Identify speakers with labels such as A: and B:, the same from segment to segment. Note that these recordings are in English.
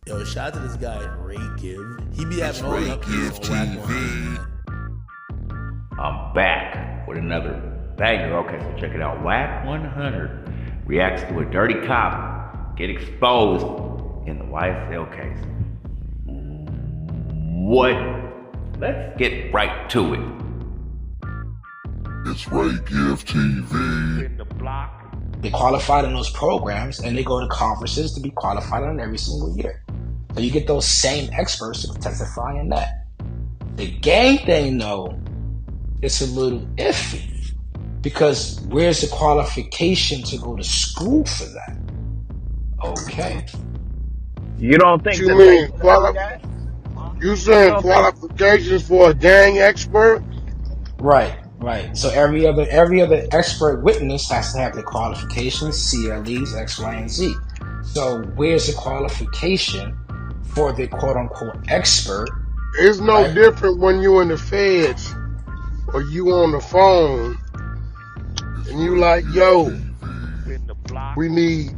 A: Yo, shout out to this guy, Ray Give. He be
B: It's
A: having all the
B: Ray Give
A: updates on Wack 100,
B: TV.
A: man.
C: I'm back with another banger. Okay, so check it out. Wack 100 reacts to a dirty cop get exposed in the YSL case. What? Let's get right to it.
B: It's Ray Give TV.
D: They qualified in those programs and they go to conferences to be qualified on every single year. So you get those same experts to testify in that. The gang thing, though, it's a little iffy because where's the qualification to go to school for that? Okay.
C: You don't think
E: You
C: that
E: mean you saying qualifications for a gang expert?
D: Right. So every other expert witness has to have the qualifications, CLEs, X, Y, and Z. So where's the qualification for the quote unquote expert?
E: It's no different when you in the feds or you on the phone and you like, yo, we need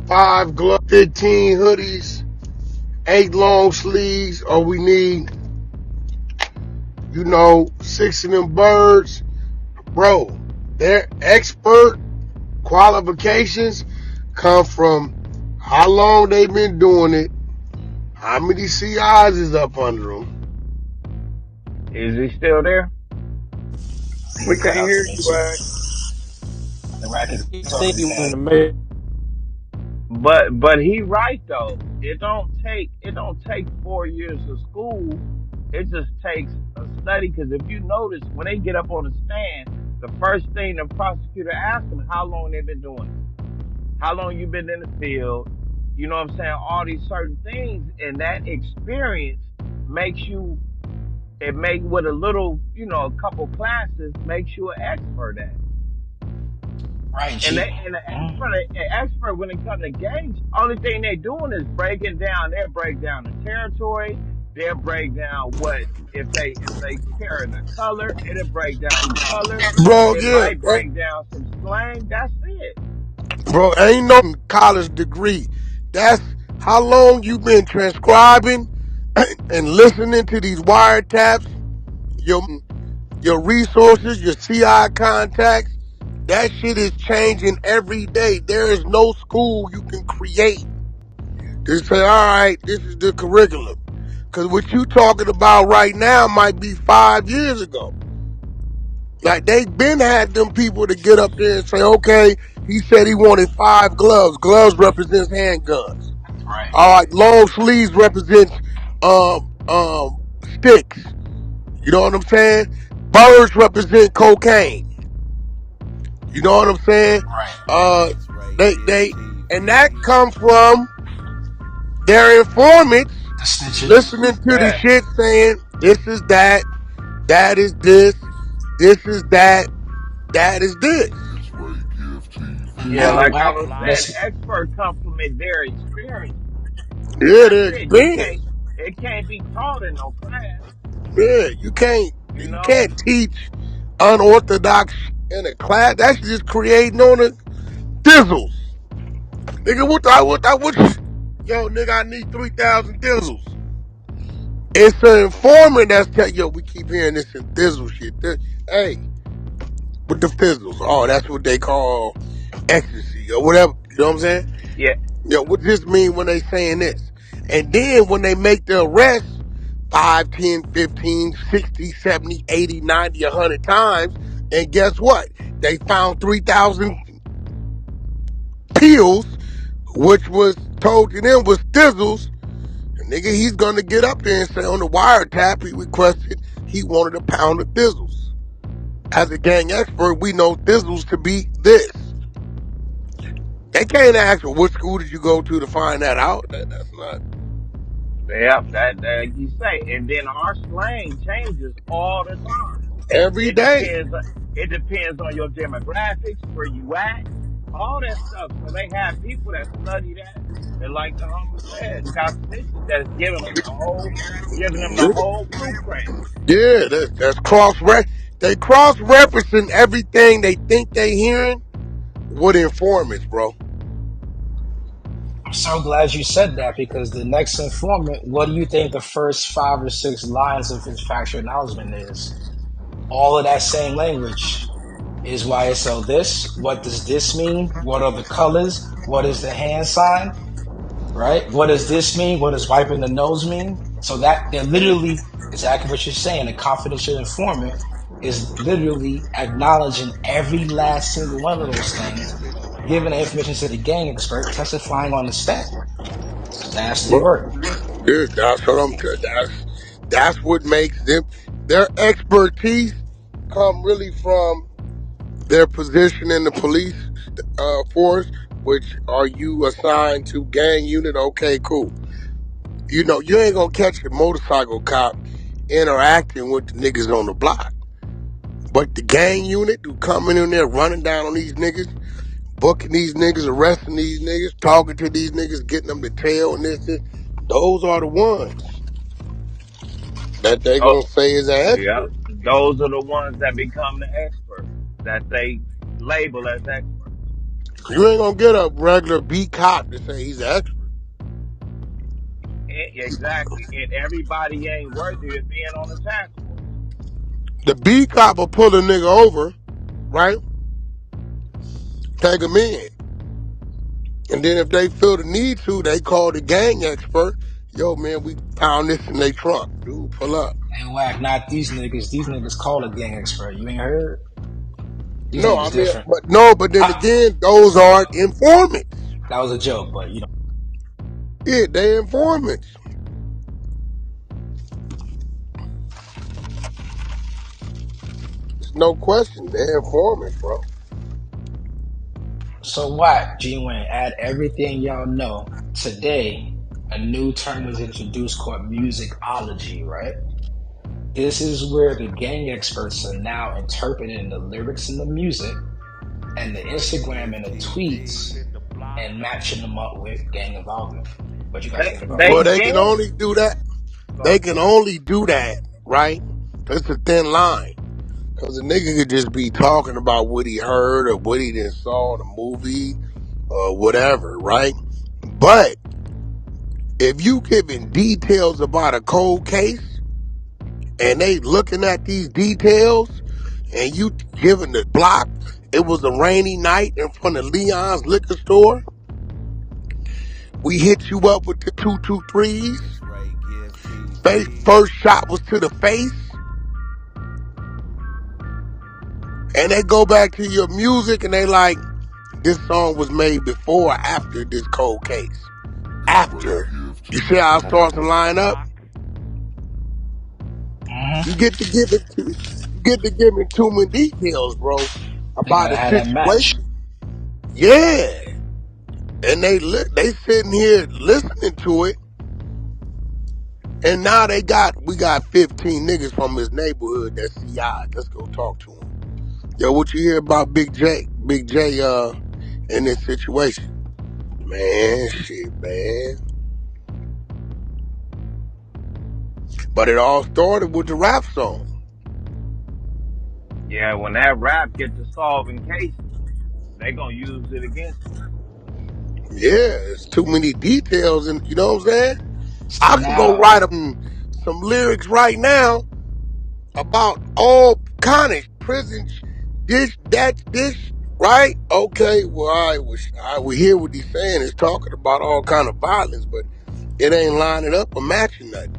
E: 5 gloves, 15 hoodies, 8 long sleeves, or we need, 6 of them birds. Bro, their expert qualifications come from how long they've been doing it, how many CIs is up under them.
C: Is he still there? We can't hear you, Wack. But he right though. It don't take 4 years of school. It just takes a study. Because if you notice, when they get up on the stand, the first thing the prosecutor asks them how long they've been doing it, how long you been in the field. You know what I'm saying? All these certain things, and that experience makes you. It make with a little, a couple classes makes you an expert at it.
D: Right.
C: And an expert when it comes to gangs, only thing they're doing is breaking down. They'll break down the territory. They'll break down what if they carry the color. It'll break down the color.
E: Bro,
C: It might break down some slang. That's it.
E: Bro, ain't no college degree. That's how long you been transcribing and listening to these wiretaps, your resources, your CI contacts. That shit is changing every day. There is no school you can create to say, all right, this is the curriculum. Because what you talking about right now might be 5 years ago. Like, they've been had them people to get up there and say, okay, he said he wanted 5 gloves. Gloves represents handguns.
D: Right.
E: All right, long sleeves represents sticks. You know what I'm saying? Birds represent cocaine. You know what I'm saying?
D: Right.
E: And that comes from their informants listening to the shit saying, this is that is this is that is this.
C: Yeah, like I was saying, experts complement their experience.
E: Yeah, their experience.
C: It can't be taught in no class.
E: Yeah, you can't teach unorthodox in a class. That's just creating on the thizzles. Nigga, yo, nigga, I need 3,000 thizzles. It's an informant that's telling, yo, we keep hearing this in thizzle shit. Hey, with the thizzles. Oh, that's what they call ecstasy or whatever. You know what I'm saying?
C: Yeah.
E: Yo, what does this mean when they saying this? And then when they make the arrest 5, 10, 15, 60, 70, 80, 90, 100 times, and guess what? They found 3,000 pills, which was told to them was thizzles. And nigga, he's gonna get up there and say on the wiretap he requested he wanted a pound of thizzles. As a gang expert, we know thizzles to be this. They can't ask, well, what school did you go to find that out? That's not.
C: Yeah, that you say. And then our slang changes all the time.
E: Every day.
C: It depends on your demographics, where you at, all that stuff. So they have people that study that. And like the homie said, got snitches that's giving them the whole blueprint.
E: Yeah, that's they cross-referencing everything they think they hearing with informants, bro.
D: I'm so glad you said that because the next informant, what do you think the first 5 or 6 lines of his factual acknowledgement is? All of that same language. Is YSL this? What does this mean? What are the colors? What is the hand sign? Right? What does this mean? What does wiping the nose mean? So that they're literally exactly what you're saying. A confidential informant is literally acknowledging every last single one of those things, giving the information to the gang expert, testifying on the stand. It's nasty
E: Well,
D: work.
E: yeah, that's what I'm telling. That's what makes them. Their expertise come really from their position in the police force. Which are you assigned to gang unit? Okay, cool. You know, you ain't gonna catch a motorcycle cop interacting with the niggas on the block. But the gang unit who coming in there running down on these niggas, booking these niggas, arresting these niggas, talking to these niggas, getting them to tail and this, those are the ones that they
C: Oh,
E: gonna say is an
C: yeah.
E: expert.
C: Those are the ones that become the experts that they label as experts.
E: You ain't gonna get a regular beat cop to say he's an expert.
C: Exactly. And everybody ain't worthy of being on the task force.
E: The beat cop will pull a nigga over, right? Take him in. And then if they feel the need to, they call the gang expert. Yo, man, we found this in their trunk. Dude, pull up.
D: And Wack, not these niggas. These niggas call a gang expert. You ain't heard? These
E: No, I
D: niggas
E: mean,
D: different.
E: but then again, those aren't informants.
D: That was a joke, but you know.
E: Yeah, they informants. There's no question, they're informants, bro.
D: So what? G-Win, add everything y'all know. Today, a new term was introduced called musicology, right? This is where the gang experts are now interpreting the lyrics and the music and the Instagram and the tweets and matching them up with gang involvement. What you guys think about that?
C: They
E: Well, they can
C: did.
E: only do that. They can only do that, right? It's a thin line. Because a nigga could just be talking about what he heard or what he done saw in a movie or whatever, right? But if you giving details about a cold case and they looking at these details and you giving the block, it was a rainy night in front of Leon's liquor store. We hit you up with the 223s. First shot was to the face. And they go back to your music and they like, this song was made before or after this cold case. After. You see how I start to line up? You get to give me too many details, bro,
D: They
E: about
D: gotta
E: the
D: have that match.
E: situation. Yeah. And they sitting here listening to it. And now we got 15 niggas from his neighborhood that's CI. Let's go talk to him. Yo, what you hear about Big J in this situation? Man, shit, man. But it all started with the rap song.
C: Yeah, when that rap get to solving cases, they gonna use it against you.
E: Yeah, it's too many details, and you know what I'm saying?
D: So
E: I can go
D: now,
E: write some lyrics right now about all kind of prison, this, right? Okay, well, we hear what he's saying. It's talking about all kind of violence, but it ain't lining up or matching nothing.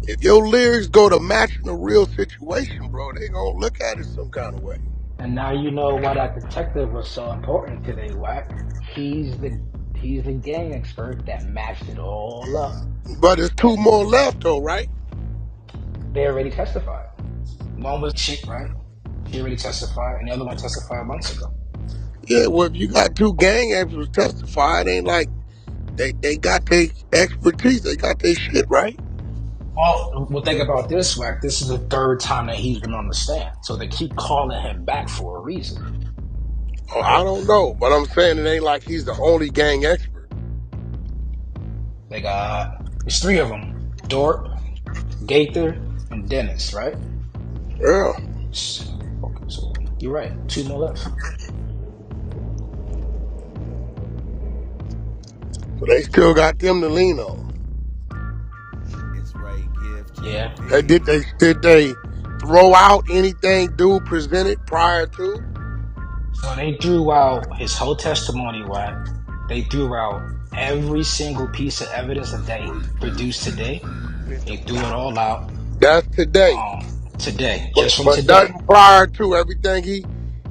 E: If your lyrics go to matching a real situation, bro, they gonna look at it some kind of way.
D: and now you know why that detective was so important today, Wack. He's the gang expert that matched it all up.
E: But there's two more left, though, right?
D: They already testified. One was Chick, right? She already testified, and the other one testified months ago.
E: Yeah, well, if you got two gang experts testify, it ain't like they got their expertise, they got their shit, right?
D: Well, think about this, Wack. This is the third time that he's been on the stand, so they keep calling him back for a reason.
E: Oh,
D: Right?
E: I don't know, but I'm saying it ain't like he's the only gang expert.
D: There's 3 of them: Dort, Gaither, and Dennis, right?
E: Yeah.
D: Okay, so you're right. 2 more left.
E: So they still got them to lean on.
D: Yeah.
E: Did they throw out anything dude presented prior to?
D: So they threw out his whole testimony, Wack. They threw out every single piece of evidence that they produced today. They threw it all out
E: That's today.
D: today,
E: But
D: just from
E: but
D: today.
E: nothing prior to everything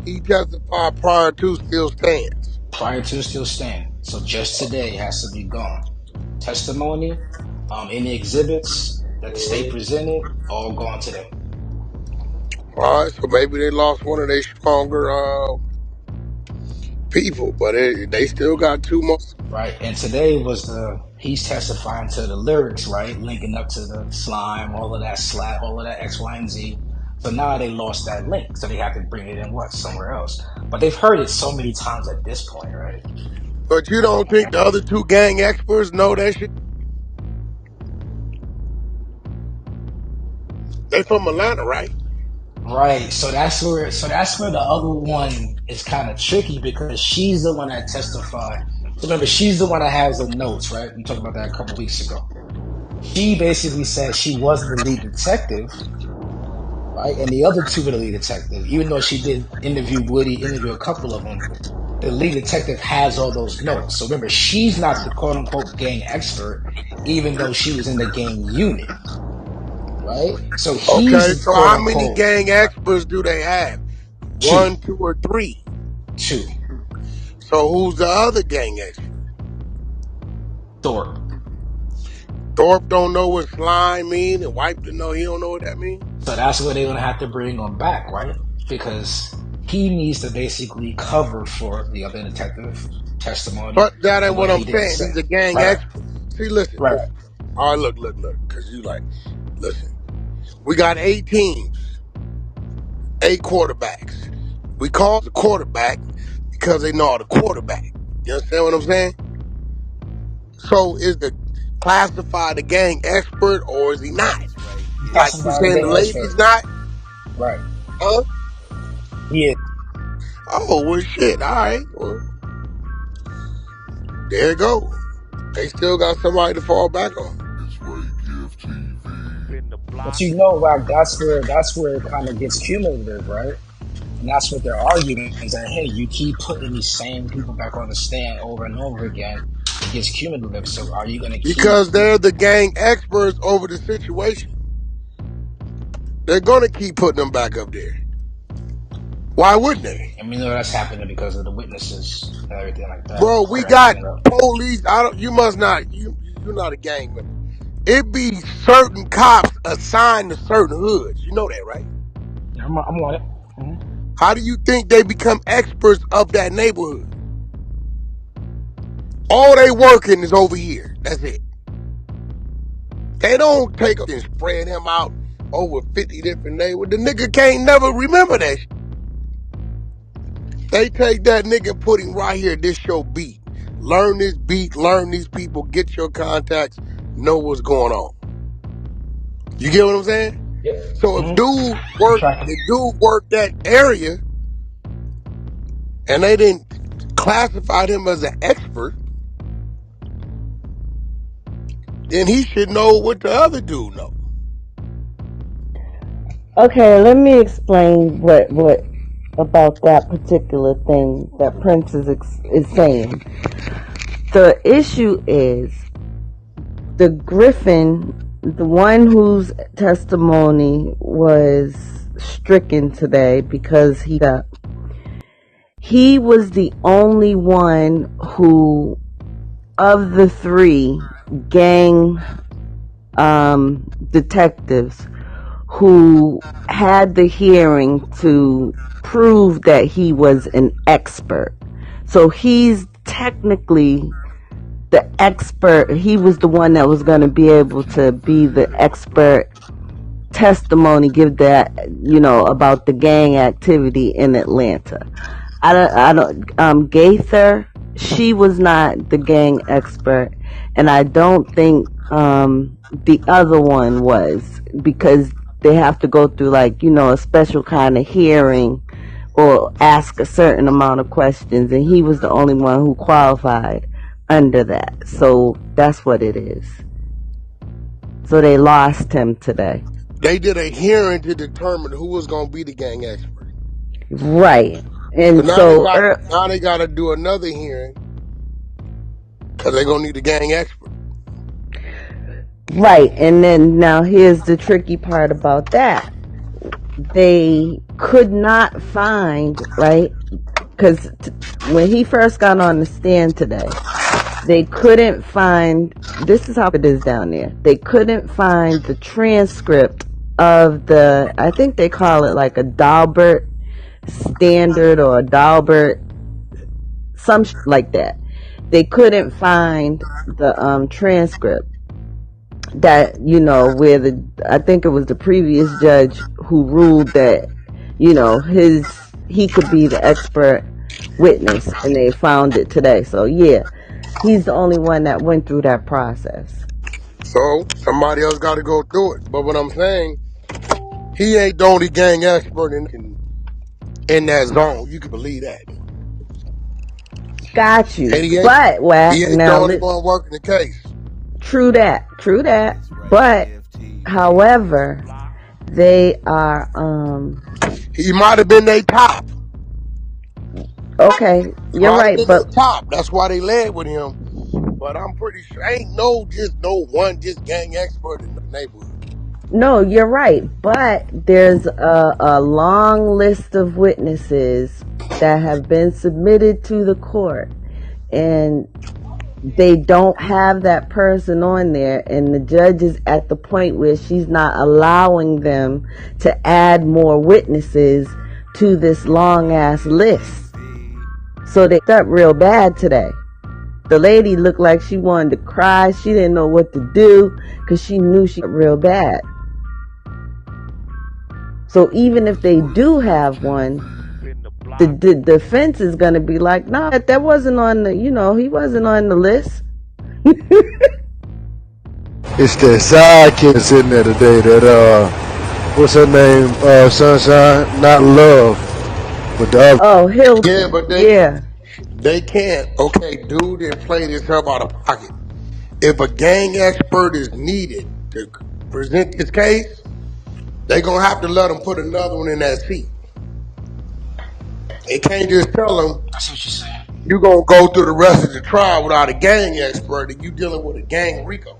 E: he testified prior to still stands.
D: Prior to still stand. So just today has to be gone. Testimony, any exhibits that the state presented, all gone today.
E: All right, so maybe they lost one of their stronger people, but they still got two more.
D: Right, and today was he's testifying to the lyrics, right, linking up to the slime, all of that slap, all of that X, Y, and Z. So now they lost that link, so they have to bring it in somewhere else. But they've heard it so many times at this point, right?
E: But you don't think the other two gang experts know that shit? They from Atlanta, right?
D: Right. So that's where the other one is kind of tricky because she's the one that testified. So remember, she's the one that has the notes, right? We talked about that a couple weeks ago. She basically said she wasn't the lead detective, right? And the other two were the lead detective. Even though she did interview a couple of them, the lead detective has all those notes. So remember, she's not the quote unquote gang expert, even though she was in the gang unit. Right? So he's
E: Okay,
D: the
E: so
D: quote
E: how many
D: unquote
E: gang experts do they have?
D: two.
E: 1, 2, or 3?
D: 2.
E: So who's the other gang expert?
D: Thorpe.
E: Thorpe don't know what slime mean, and Wipe to know he don't know what that means.
D: So that's where they're gonna have to bring him back, right? Because he needs to basically cover for the other detective testimony.
E: But that ain't what I'm saying.
D: Say.
E: He's a gang expert. See, listen.
D: Right.
E: All right, look. Because you listen. We got 8 teams, 8 quarterbacks. We call the quarterback because they know how to quarterback. You understand what I'm saying? So is the classified a gang expert or is he not? Like you saying the lady's not?
D: Right.
E: Huh?
D: Yeah.
E: Oh, well, shit. All right. Well, there you go. They still got somebody to fall back on.
D: But you know, like that's where it kind of gets cumulative, right? And that's what they're arguing is that hey, you keep putting these same people back on the stand over and over again. It gets cumulative. So are you going to keep?
E: Because they're the gang experts over the situation. They're going to keep putting them back up there. Why wouldn't they?
D: And we know that's happening because of the witnesses and everything like that.
E: Bro, we got police. You're not a gang member. It be certain cops assigned to certain hoods. You know that, right?
D: I'm on it. Mm-hmm.
E: How do you think they become experts of that neighborhood? All they working is over here. That's it. They don't take up and spread him out over 50 different neighborhoods. The nigga can't never remember that shit. They take that nigga and put him right here. This your beat. Learn this beat. Learn these people. Get your contacts. Know what's going on. You get what I'm saying?
D: Yeah.
E: So if dude worked that area and they didn't classify him as an expert, then he should know what the other dude know.
F: Okay, let me explain what about that particular thing that Prince is saying. The issue is the Griffin, the one whose testimony was stricken today because he was the only one who, of the 3 gang detectives, who had the hearing to prove that he was an expert. So he's technically the expert. He was the one that was going to be able to be the expert testimony, give that, about the gang activity in Atlanta. Gaither, she was not the gang expert, and I don't think the other one was, because they have to go through a special kind of hearing or ask a certain amount of questions, and he was the only one who qualified. under that. So that's what it is. So they lost him today.
E: They did a hearing to determine who was going to be the gang expert.
F: Right.
E: So
F: And
E: now they got to do another hearing because they're going to need a gang expert.
F: Right. And then now here's the tricky part about that. They could not find, right? Because when he first got on the stand today, they couldn't find, this is how it is down there. They couldn't find the transcript of the, I think they call it like a Daubert standard or a Daubert, some like that. They couldn't find the transcript that, you know, where I think it was the previous judge who ruled that, you know, he could be the expert witness, and they found it today. So yeah, he's the only one that went through that process.
E: So somebody else got to go through it. But what I'm saying, he ain't the only gang expert in that zone. You can believe that.
F: Got you. But Wack,
E: he ain't the only one working the case.
F: True that. But however, they are
E: he might have been their top.
F: Okay, you're right, but
E: top. That's why they led with him. But I'm pretty sure ain't no one gang expert in the neighborhood.
F: No, you're right, but there's a long list of witnesses that have been submitted to the court, and they don't have that person on there, and the judge is at the point where she's not allowing them to add more witnesses to this long ass list. So they got real bad today. The lady looked like she wanted to cry. She didn't know what to do because she knew she got real bad. So even if they do have one, the defense is going to be like, no, that wasn't on the, he wasn't on the list.
G: It's that sidekick sitting there today that, what's her name? Sunshine, not Love, but the other.
F: Oh, Hill.
E: Yeah, but they can't. Okay, dude didn't play this up out of pocket. If a gang expert is needed to present this case, they gonna have to let them put another one in that seat. They can't just tell them,
D: That's what you're saying.
E: you gonna go through the rest of the trial without a gang expert and you dealing with a gang Rico.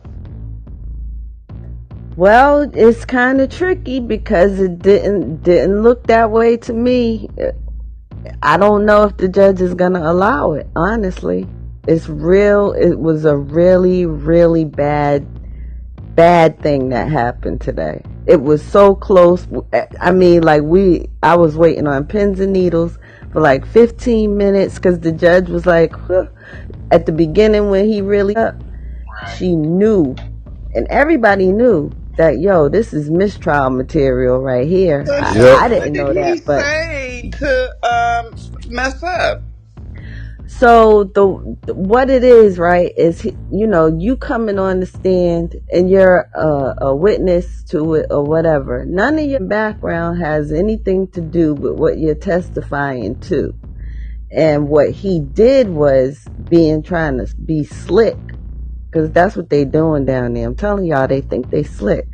F: Well, it's kind of tricky because it didn't look that way to me. I don't know if the judge is going to allow it, honestly. It was a really, really bad thing that happened today. It was so close. I mean, I was waiting on pins and needles for like 15 minutes because the judge was like, huh. At the beginning when he really she knew, and everybody knew that, this is mistrial material right here. I didn't know that, but
H: say to mess up.
F: So what it is, right, is you coming on the stand and you're a witness to it or whatever. None of your background has anything to do with what you're testifying to. And what he did was trying to be slick, because that's what they doing down there. I'm telling y'all, they think they slick.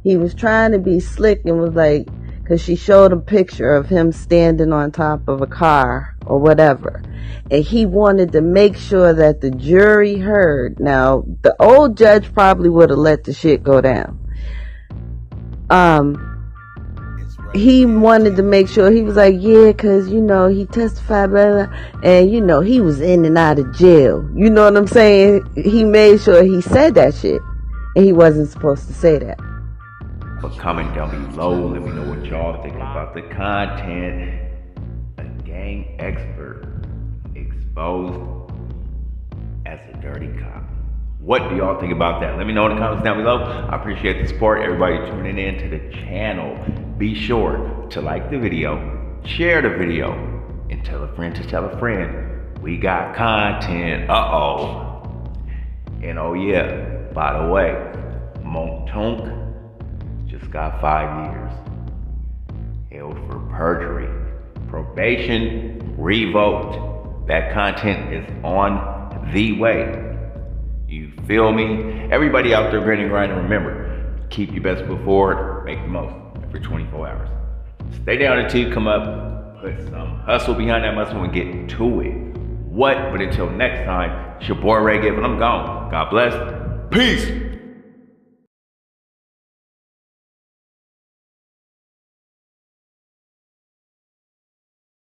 F: He was trying to be slick and was like, because she showed a picture of him standing on top of a car or whatever. And he wanted to make sure that the jury heard. Now, the old judge probably would have let the shit go down. He wanted to make sure, he was like, yeah, because, he testified, blah, blah, and, he was in and out of jail. You know what I'm saying? He made sure he said that shit. And he wasn't supposed to say that.
I: But comment down below, let me know what y'all think about the content. A gang expert exposed as a dirty cop. What do y'all think about that? Let me know in the comments down below. I appreciate the support, everybody tuning in to the channel. Be sure to like the video, share the video, and tell a friend to tell a friend. We got content. And oh yeah, by the way, Montonk just got 5 years. Held for perjury. Probation revoked. That content is on the way. You feel me? Everybody out there grinning, grinding, remember, keep your best foot forward, make the most every 24 hours. Stay down until you come up, put some hustle behind that muscle and get to it. What? But until next time, it's your boy Ray Gibb and I'm gone. God bless. Peace.